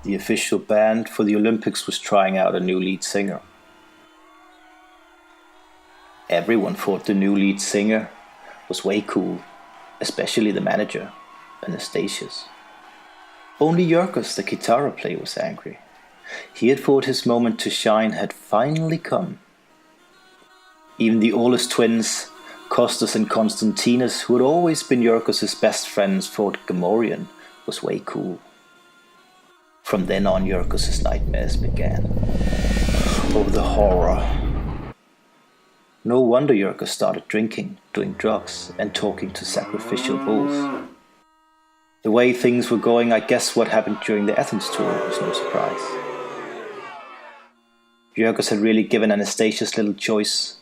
The official band for the Olympics was trying out a new lead singer. Everyone thought the new lead singer was way cool, especially the manager, Anastasius. Only Jurgis, the guitar player, was angry. He had thought his moment to shine had finally come. Even the oldest twins, Costas and Konstantinos, who had always been Jurgis' best friends, thought Gamorrean was way cool. From then on, Jurgis' nightmares began. Oh, the horror. No wonder Jurgis started drinking, doing drugs, and talking to sacrificial bulls. The way things were going, I guess what happened during the Athens tour was no surprise. Jurgis had really given Anastasius little choice.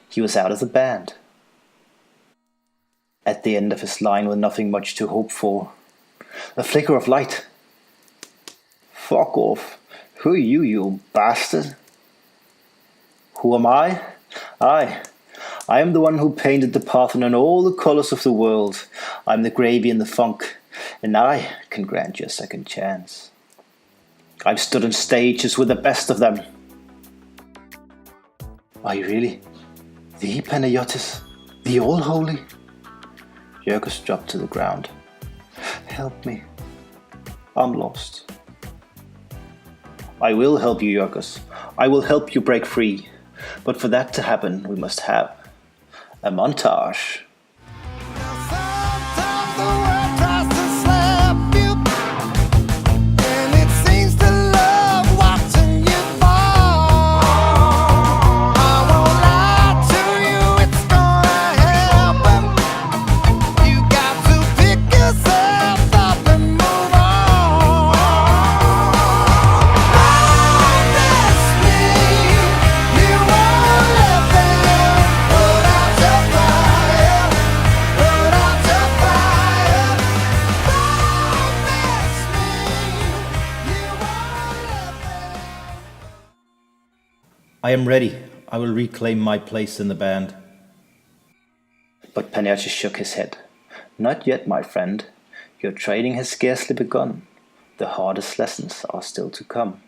He was out of the band. At the end of his line with nothing much to hope for. A flicker of light. Fuck off. Who are you, you bastard? Who am I? I am the one who painted the Parthenon all the colors of the world. I'm the gravy and the funk, and I can grant you a second chance. I've stood on stages with the best of them. Are you really the Panayotis, the All-Holy? Jurgis dropped to the ground. Help me. I'm lost. I will help you, Jurgis. I will help you break free. But for that to happen, we must have a montage. I am ready. I will reclaim my place in the band. But Panayotis shook his head. Not yet, my friend. Your training has scarcely begun. The hardest lessons are still to come.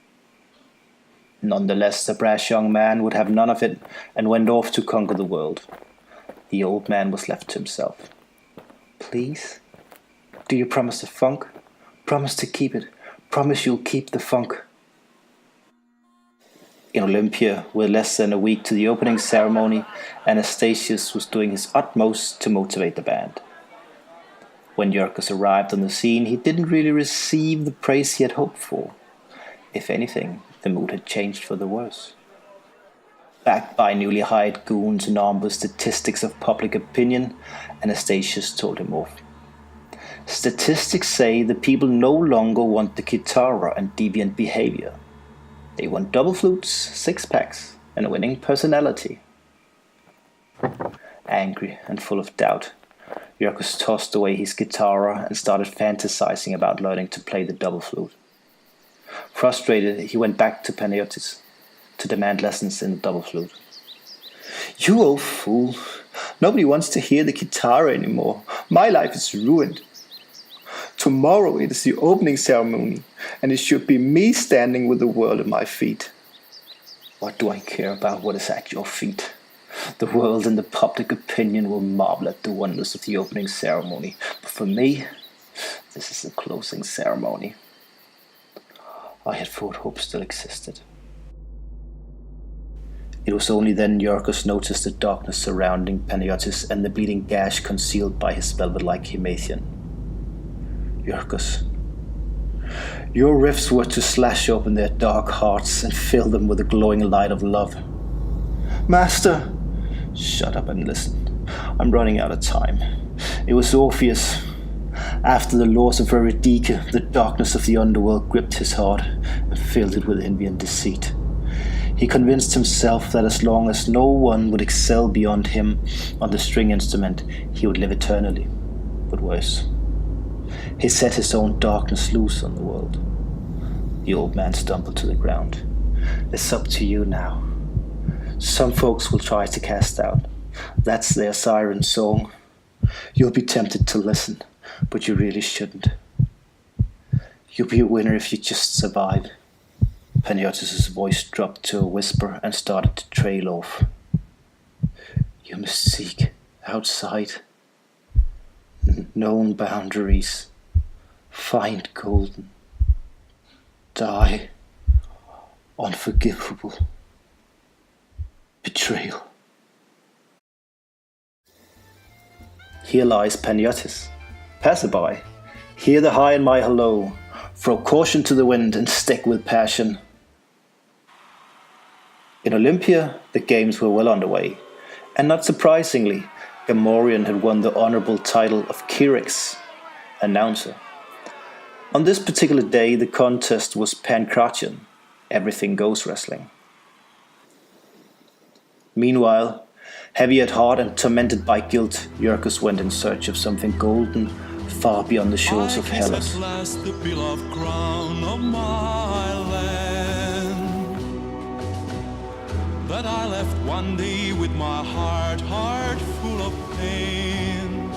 Nonetheless, the brash young man would have none of it and went off to conquer the world. The old man was left to himself. Please? Do you promise the funk? Promise to keep it. Promise you'll keep the funk. In Olympia, with less than a week to the opening ceremony, Anastasius was doing his utmost to motivate the band. When Jurgis arrived on the scene, he didn't really receive the praise he had hoped for. If anything, the mood had changed for the worse. Backed by newly hired goons and armed with statistics of public opinion, Anastasius told him off. Statistics say the people no longer want the guitar and deviant behavior. They want double flutes, six-packs, and a winning personality. Angry and full of doubt, Jurgis tossed away his guitar and started fantasizing about learning to play the double flute. Frustrated, he went back to Panayotis to demand lessons in the double flute. You old fool! Nobody wants to hear the guitar anymore. My life is ruined. Tomorrow it is the opening ceremony, and it should be me standing with the world at my feet. What do I care about what is at your feet? The world and the public opinion will marvel at the wonders of the opening ceremony, but for me, this is the closing ceremony. I had thought hope still existed. It was only then Jurgis noticed the darkness surrounding Panayotis and the bleeding gash concealed by his velvet-like himation. Jurgis, your riffs were to slash open their dark hearts and fill them with the glowing light of love. Master! Shut up and listen. I'm running out of time. It was Orpheus. After the loss of Eurydice, the darkness of the underworld gripped his heart and filled it with envy and deceit. He convinced himself that as long as no one would excel beyond him on the string instrument, he would live eternally. But worse, he set his own darkness loose on the world. The old man stumbled to the ground. It's up to you now. Some folks will try to cast out. That's their siren song. You'll be tempted to listen, but you really shouldn't. You'll be a winner if you just survive. Panagiotis' voice dropped to a whisper and started to trail off. You must seek outside known boundaries. Find golden. Die. Unforgivable. Betrayal. Here lies Panagiotis. Passerby, hear the high and my hello. Throw caution to the wind and stick with passion. In Olympia, the games were well underway, and not surprisingly, Gamorrean had won the honorable title of Kyrix, announcer. On this particular day, the contest was Pankration, everything goes wrestling. Meanwhile, heavy at heart and tormented by guilt, Iarkus went in search of something golden far beyond the shores of Hellas. At last the beloved crown of my land, that I left one day with my heart full of pain.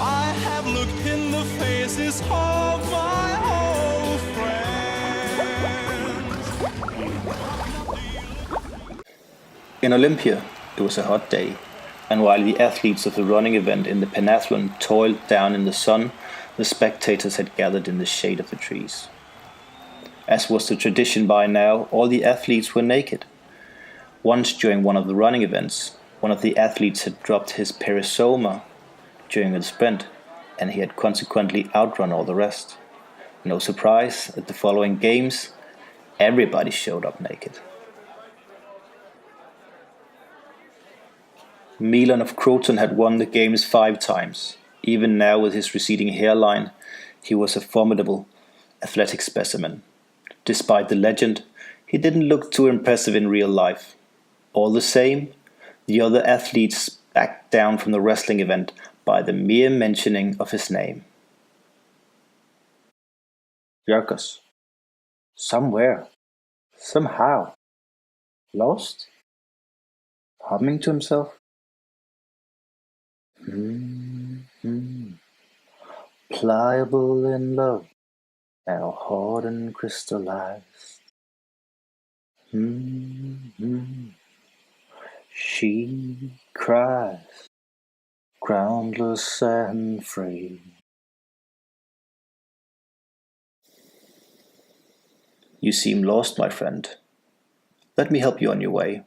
I have looked in the faces of my old friends. In Olympia, it was a hot day, and while the athletes of the running event in the pentathlon toiled down in the sun, the spectators had gathered in the shade of the trees. As was the tradition by now, all the athletes were naked. Once during one of the running events, one of the athletes had dropped his perisoma during a sprint, and he had consequently outrun all the rest. No surprise, at the following games, everybody showed up naked. Milan of Croton had won the games 5 times. Even now, with his receding hairline, he was a formidable athletic specimen. Despite the legend, he didn't look too impressive in real life. All the same, the other athletes backed down from the wrestling event by the mere mentioning of his name. Iarkus. Somewhere. Somehow. Lost? Humming to himself? Pliable in love, now hard and crystallized. She cries, groundless and free. You seem lost, my friend. Let me help you on your way.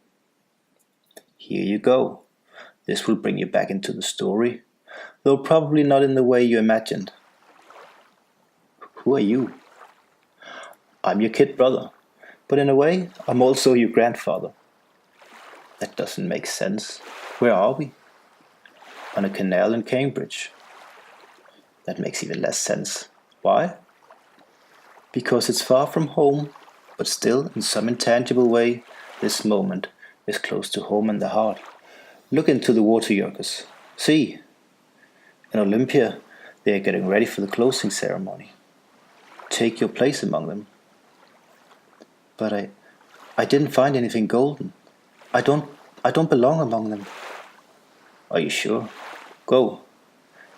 Here you go. This will bring you back into the story, though probably not in the way you imagined. Who are you? I'm your kid brother, but in a way, I'm also your grandfather. That doesn't make sense. Where are we? On a canal in Cambridge. That makes even less sense. Why? Because it's far from home, but still, in some intangible way, this moment is close to home and the heart. Look into the water, Iarkus. See, in Olympia, they are getting ready for the closing ceremony. Take your place among them. But I didn't find anything golden. I don't belong among them. Are you sure? Go.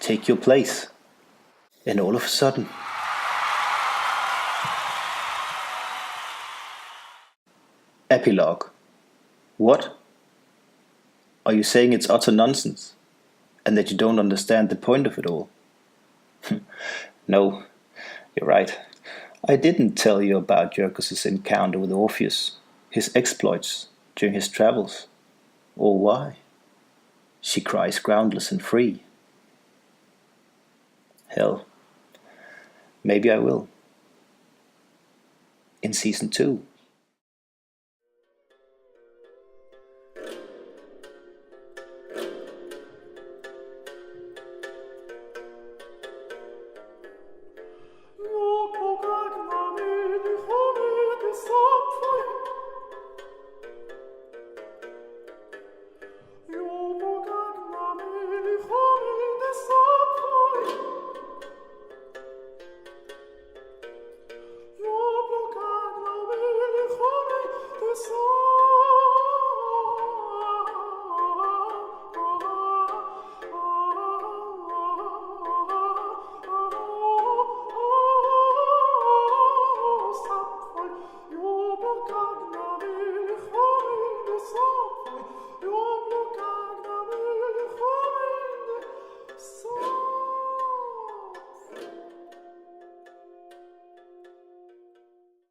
Take your place. And all of a sudden... Epilogue. What? Are you saying it's utter nonsense? And that you don't understand the point of it all? No, you're right. I didn't tell you about Iarkus' encounter with Orpheus, his exploits during his travels, or why she cries groundless and free. Hell, maybe I will. In season 2.